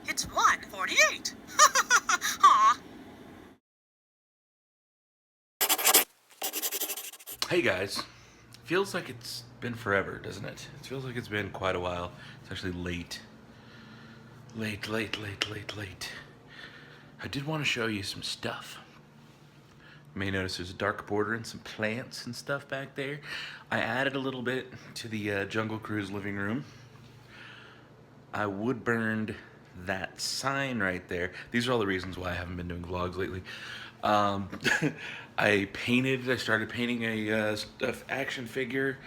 It's 1:48. Aw. Hey guys, feels like it's been forever, doesn't it? It feels like it's been quite a while. It's actually late. Late. I did want to show you some stuff. You may notice there's a dark border and some plants and stuff back there. I added a little bit to the Jungle Cruise living room. I wood burned that sign right there. These are all the reasons why I haven't been doing vlogs lately. Um, I started painting a action figure.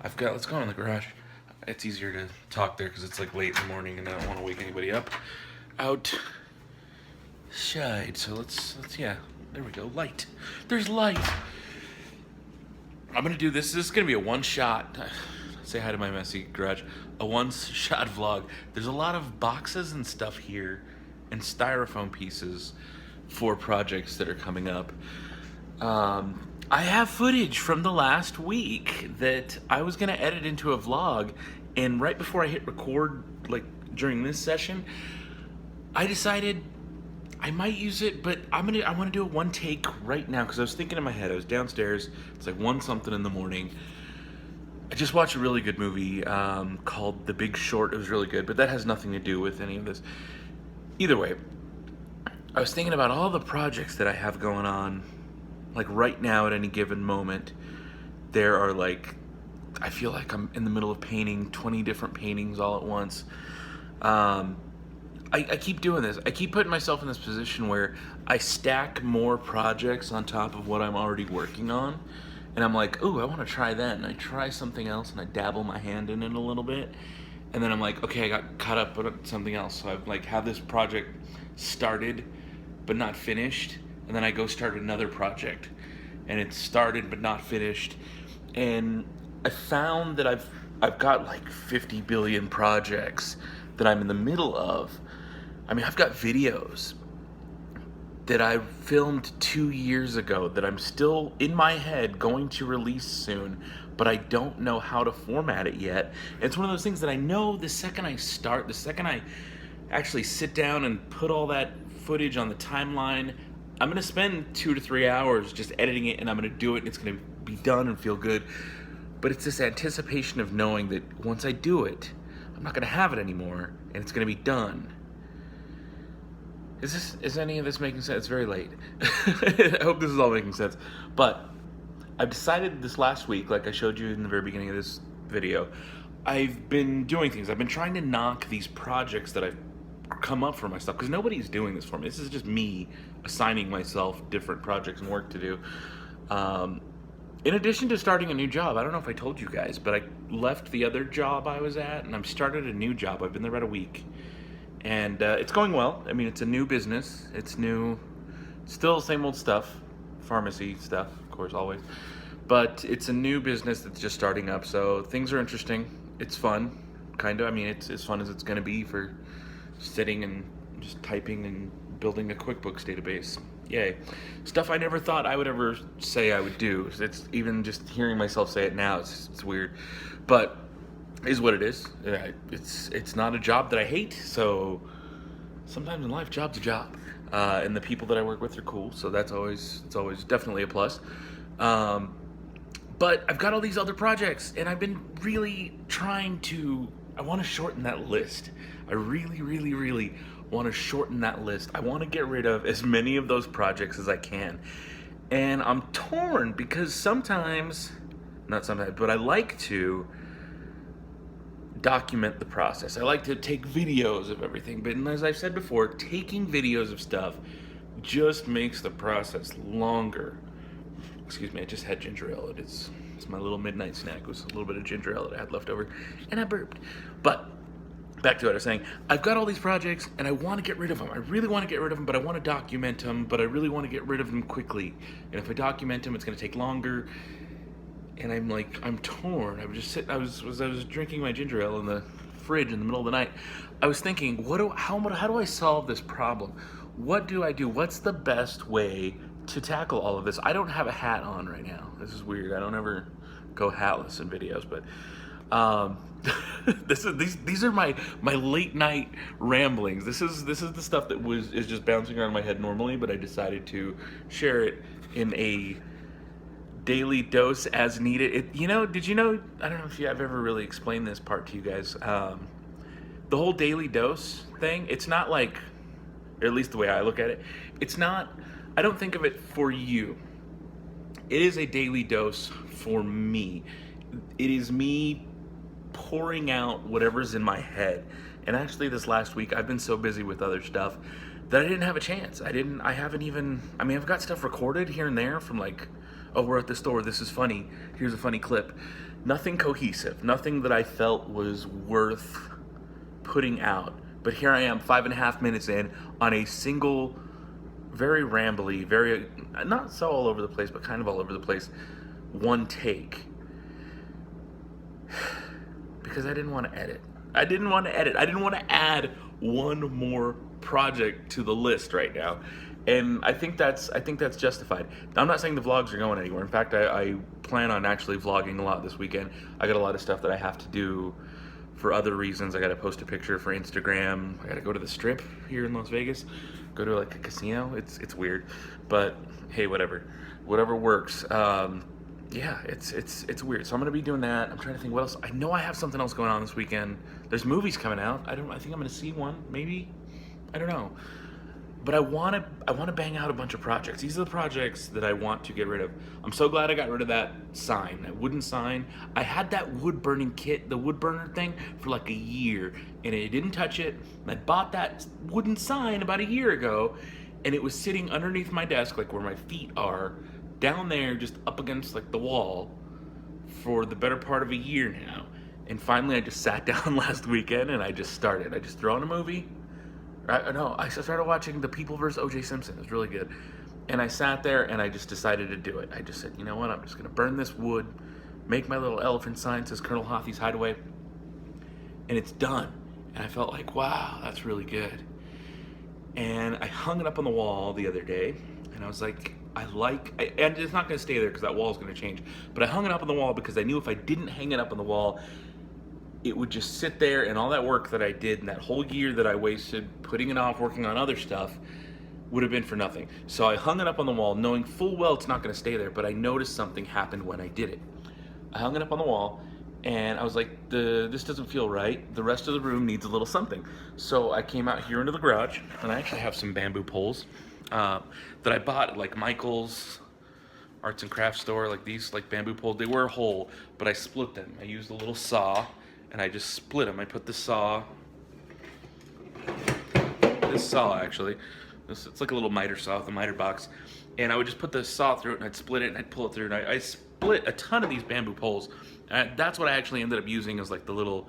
Let's go in the garage. It's easier to talk there because it's like late in the morning and I don't want to wake anybody up. Outside, so let's, yeah, there we go, light. There's light. I'm gonna do this. This is gonna be a one-shot. Say hi to my messy garage. A one-shot vlog. There's a lot of boxes and stuff here and styrofoam pieces for projects that are coming up. I have footage from the last week that I was gonna edit into a vlog, and right before I hit record, like during this session, I decided I might use it, but I want to do a one take right now because I was thinking in my head. I was downstairs. It's like 1 something in the morning. I just watched a really good movie called The Big Short. It was really good, but that has nothing to do with any of this. Either way, I was thinking about all the projects that I have going on. Like right now, at any given moment, there are like, I feel like I'm in the middle of painting 20 different paintings all at once. I keep doing this. I keep putting myself in this position where I stack more projects on top of what I'm already working on. And I'm like, ooh, I want to try that. And I try something else and I dabble my hand in it a little bit. And then I'm like, okay, I got caught up on something else. So I like have this project started but not finished. And then I go start another project. And it's started but not finished. And I found that I've got like 50 billion projects that I'm in the middle of. I mean, I've got videos that I filmed 2 years ago that I'm still in my head going to release soon, but I don't know how to format it yet. And it's one of those things that I know the second I actually sit down and put all that footage on the timeline, I'm gonna spend 2 to 3 hours just editing it, and I'm gonna do it and it's gonna be done and feel good. But it's this anticipation of knowing that once I do it, I'm not gonna have it anymore and it's gonna be done. Is any of this making sense? It's very late. I hope this is all making sense. But I've decided this last week, like I showed you in the very beginning of this video, I've been doing things. I've been trying to knock these projects that I've come up for myself, because nobody's doing this for me. This is just me assigning myself different projects and work to do. In addition to starting a new job, I don't know if I told you guys, but I left the other job I was at and I've started a new job. I've been there about a week. And it's going well. I mean, it's a new business. It's new, still the same old stuff, pharmacy stuff, of course, always. But it's a new business that's just starting up, so things are interesting. It's fun, kind of. I mean, it's as fun as it's going to be for sitting and just typing and building a QuickBooks database. Yay. Stuff I never thought I would ever say I would do. It's even just hearing myself say it now, it's weird. But is what it is. It's not a job that I hate, so sometimes in life, job's a job. And the people that I work with are cool, so it's always definitely a plus. But I've got all these other projects, and I've been really I want to shorten that list. I really want to shorten that list. I want to get rid of as many of those projects as I can. And I'm torn because not sometimes, but I like to document the process. I like to take videos of everything, but as I've said before, taking videos of stuff just makes the process longer. Excuse me, I just had ginger ale. It's my little midnight snack. It was a little bit of ginger ale that I had left over, and I burped. But back to what I was saying. I've got all these projects, and I want to get rid of them. I really want to get rid of them, but I want to document them, but I really want to get rid of them quickly. And if I document them, it's going to take longer. And I'm torn. I was drinking my ginger ale in the fridge in the middle of the night. I was thinking, how do I solve this problem? What do I do? What's the best way to tackle all of this? I don't have a hat on right now. This is weird. I don't ever go hatless in videos, but Um, these are my late night ramblings. This is the stuff that is just bouncing around my head normally, but I decided to share it in a daily dose as needed. Did you know? I don't know if I've ever really explained this part to you guys. The whole daily dose thing. It's not like, or at least the way I look at it, it's not. I don't think of it for you. It is a daily dose for me. It is me pouring out whatever's in my head. And actually this last week I've been so busy with other stuff that I didn't have a chance. I've got stuff recorded here and there from like, oh, we're at the store, this is funny, here's a funny clip. Nothing cohesive, nothing that I felt was worth putting out. But here I am 5.5 minutes in on a single, very rambly, very, not so all over the place, but kind of all over the place, one take. Because I didn't want to edit. I didn't want to add one more project to the list right now. And I think that's justified. I'm not saying the vlogs are going anywhere. In fact, I plan on actually vlogging a lot this weekend. I got a lot of stuff that I have to do for other reasons. I got to post a picture for Instagram. I got to go to the Strip here in Las Vegas. Go to like a casino. It's weird, but hey, whatever works. Yeah, it's weird. So I'm gonna be doing that. I'm trying to think what else. I know I have something else going on this weekend. There's movies coming out. I think I'm gonna see one, maybe. I don't know. But I wanna bang out a bunch of projects. These are the projects that I want to get rid of. I'm so glad I got rid of that sign, that wooden sign. I had that wood burning kit, the wood burner thing, for like a year, and I didn't touch it. I bought that wooden sign about a year ago, and it was sitting underneath my desk, like where my feet are, down there just up against like the wall for the better part of a year now. And finally I just sat down last weekend and I just threw on a movie. I started watching The People vs. O.J. Simpson. It was really good. And I sat there and I just decided to do it. I just said, you know what, I'm just gonna burn this wood, make my little elephant sign, says Colonel Hothie's Hideaway, and it's done. And I felt like, wow, that's really good. And I hung it up on the wall the other day and I was like, and it's not going to stay there because that wall is going to change. But I hung it up on the wall because I knew if I didn't hang it up on the wall, it would just sit there, and all that work that I did and that whole year that I wasted putting it off, working on other stuff, would have been for nothing. So I hung it up on the wall, knowing full well it's not going to stay there. But I noticed something happened when I did it. I hung it up on the wall, and I was like, this doesn't feel right. The rest of the room needs a little something. So I came out here into the garage, and I actually have some bamboo poles that I bought at like Michael's arts and crafts store, like these like bamboo poles. They were whole, but I split them. I used a little saw and I just split them. I put this saw actually, it's like a little miter saw with a miter box, and I would just put the saw through it and I'd split it and I'd pull it through, and I split a ton of these bamboo poles. And that's what I actually ended up using as like the little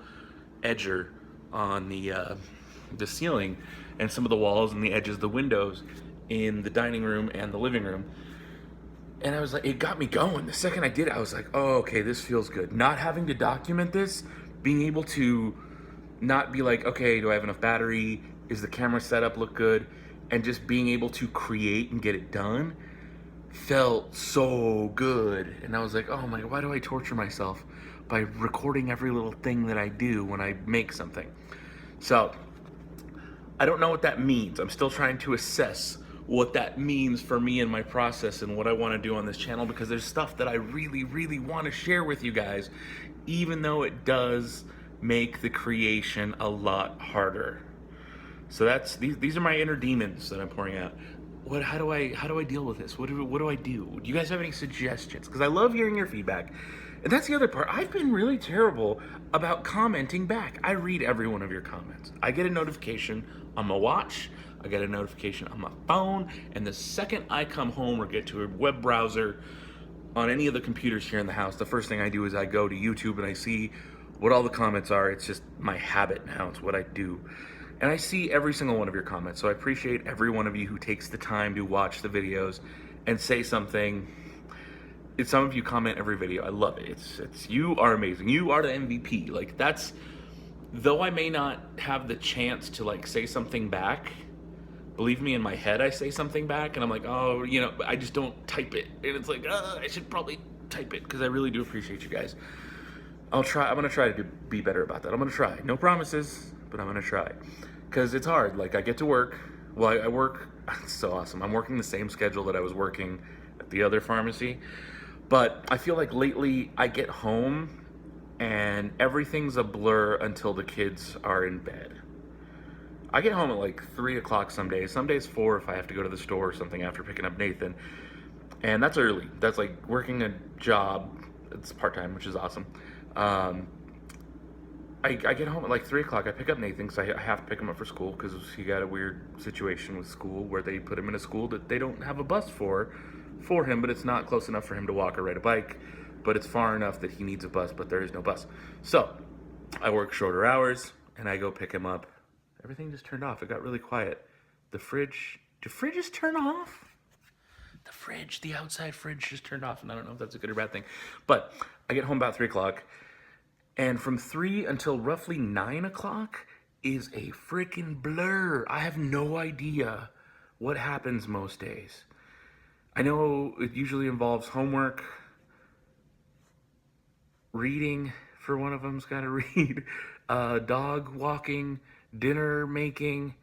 edger on the ceiling and some of the walls and the edges of the windows in the dining room and the living room. And I was like, it got me going. The second I did it, I was like, oh, okay, this feels good. Not having to document this, being able to not be like, okay, do I have enough battery? Is the camera setup look good? And just being able to create and get it done felt so good. And I was like, oh my God, why do I torture myself by recording every little thing that I do when I make something? So I don't know what that means. I'm still trying to assess what that means for me and my process and what I want to do on this channel, because there's stuff that I really, really want to share with you guys, even though it does make the creation a lot harder. So these are my inner demons that I'm pouring out. How do I deal with this? What do I do? Do you guys have any suggestions? Because I love hearing your feedback. And that's the other part. I've been really terrible about commenting back. I read every one of your comments. I get a notification on my watch. I get a notification on my phone. And the second I come home or get to a web browser on any of the computers here in the house, the first thing I do is I go to YouTube and I see what all the comments are. It's just my habit now. It's what I do. And I see every single one of your comments. So I appreciate every one of you who takes the time to watch the videos and say something. Some of you comment every video. I love it. It's you are amazing. You are the MVP. Like, that's, though I may not have the chance to like say something back, believe me, in my head I say something back and I'm like, oh, you know, I just don't type it. And it's like, I should probably type it, because I really do appreciate you guys. I'll try. I'm gonna try to be better about that. I'm gonna try. No promises, but I'm gonna try. Cause it's hard. Like I get to work. Well, I work. It's so awesome. I'm working the same schedule that I was working at the other pharmacy, but I feel like lately I get home and everything's a blur until the kids are in bed. I get home at like 3 o'clock some days. Some days 4 if I have to go to the store or something after picking up Nathan. And that's early. That's like working a job. It's part time, which is awesome. Um, I get home at like 3 o'clock. I pick up Nathan because I have to pick him up for school because he got a weird situation with school where they put him in a school that they don't have a bus for him, but it's not close enough for him to walk or ride a bike, but it's far enough that he needs a bus, but there is no bus. So I work shorter hours and I go pick him up. Everything just turned off. It got really quiet. The fridge, do fridges turn off? The fridge, the outside fridge just turned off, and I don't know if that's a good or bad thing. But I get home about 3 o'clock, and from 3 until roughly 9 o'clock is a freaking blur. I have no idea what happens most days. I know it usually involves homework, reading for one of them's got to read, dog walking, dinner making,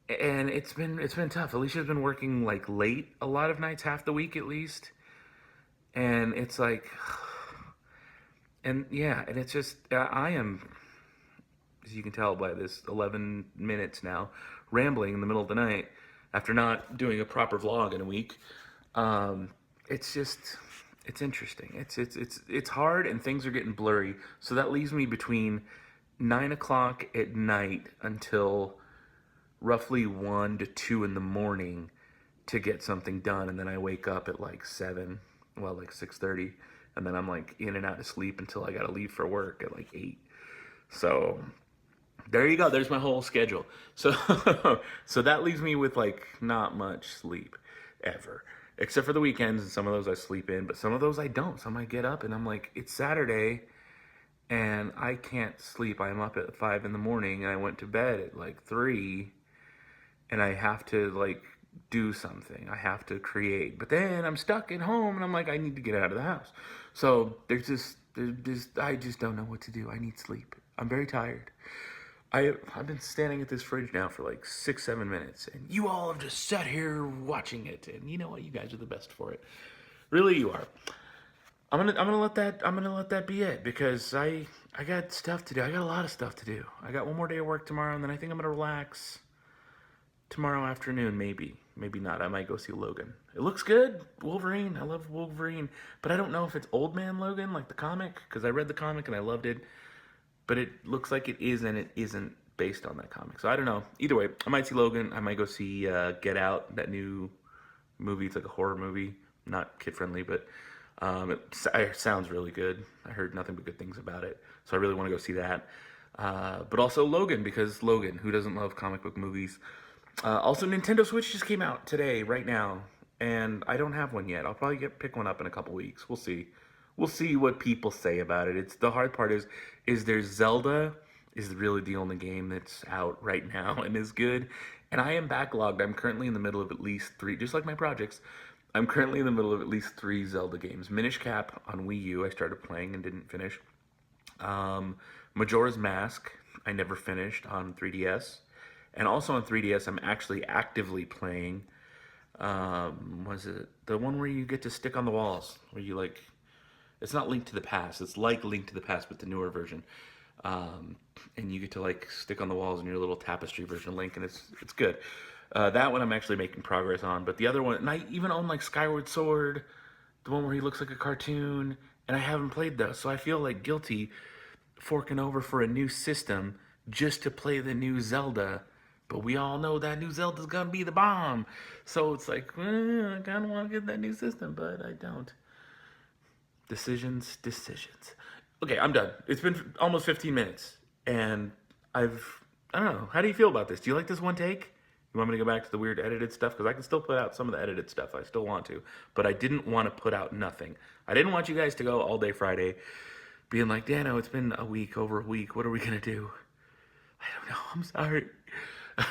and it's been tough. Alicia's been working like late a lot of nights, half the week at least, and it's like, and yeah, and it's just I am, as you can tell by this 11 minutes now, rambling in the middle of the night after not doing a proper vlog in a week. Um, it's just, it's interesting. It's hard, and things are getting blurry. So that leaves me between 9 o'clock at night until roughly 1 to 2 in the morning to get something done, and then I wake up at like 7, well, like 6:30, and then I'm like in and out of sleep until I gotta leave for work at like 8. So there you go. There's my whole schedule. So so that leaves me with like not much sleep ever, except for the weekends, and some of those I sleep in, but some of those I don't. Some I get up and I'm like, it's Saturday and I can't sleep. I'm up at 5 in the morning and I went to bed at like 3, and I have to like do something. I have to create. But then I'm stuck at home and I'm like, I need to get out of the house. So I just don't know what to do. I need sleep. I'm very tired. I've been standing at this fridge now for like 6, 7 minutes, and you all have just sat here watching it. And you know what? You guys are the best for it. Really, you are. I'm gonna let that be it because I got stuff to do. I got a lot of stuff to do. I got one more day of work tomorrow, and then I think I'm gonna relax tomorrow afternoon. Maybe not. I might go see Logan. It looks good. Wolverine. I love Wolverine, but I don't know if it's Old Man Logan like the comic because I read the comic and I loved it, but it looks like it is and it isn't based on that comic. So I don't know. Either way, I might see Logan. I might go see Get Out, that new movie. It's like a horror movie, not kid friendly, but it sounds really good. I heard nothing but good things about it, so I really want to go see that. But also Logan, because Logan, who doesn't love comic book movies? Also, Nintendo Switch just came out today, right now, and I don't have one yet. I'll probably pick one up in a couple weeks. We'll see. We'll see what people say about it. It's the hard part is there's Zelda is really the only game that's out right now and is good. And I am backlogged. I'm currently in the middle of at least 3, just like my projects. I'm currently in the middle of at least 3 Zelda games. Minish Cap on Wii U, I started playing and didn't finish. Majora's Mask, I never finished on 3DS. And also on 3DS, I'm actually actively playing, was it the one where you get to stick on the walls? Where you like, it's not Link to the Past, it's like Link to the Past, but the newer version. And you get to like stick on the walls in your little tapestry version of Link, and it's good. That one I'm actually making progress on, but the other one, and I even own like Skyward Sword, the one where he looks like a cartoon, and I haven't played those, so I feel like guilty forking over for a new system just to play the new Zelda. But we all know that new Zelda's gonna be the bomb. So it's like, I kinda wanna get that new system, but I don't. Decisions. Okay, I'm done. It's been almost 15 minutes, and I don't know. How do you feel about this? Do you like this one take? You want me to go back to the weird edited stuff? Because I can still put out some of the edited stuff. I still want to. But I didn't want to put out nothing. I didn't want you guys to go all day Friday being like, Dano, it's been over a week. What are we going to do? I don't know. I'm sorry.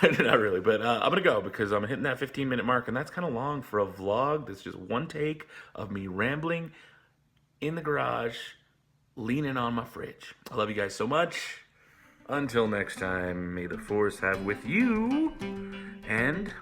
Not really, but I'm going to go because I'm hitting that 15-minute mark, and that's kind of long for a vlog. That's just one take of me rambling in the garage, leaning on my fridge. I love you guys so much. Until next time, may the force have with you, and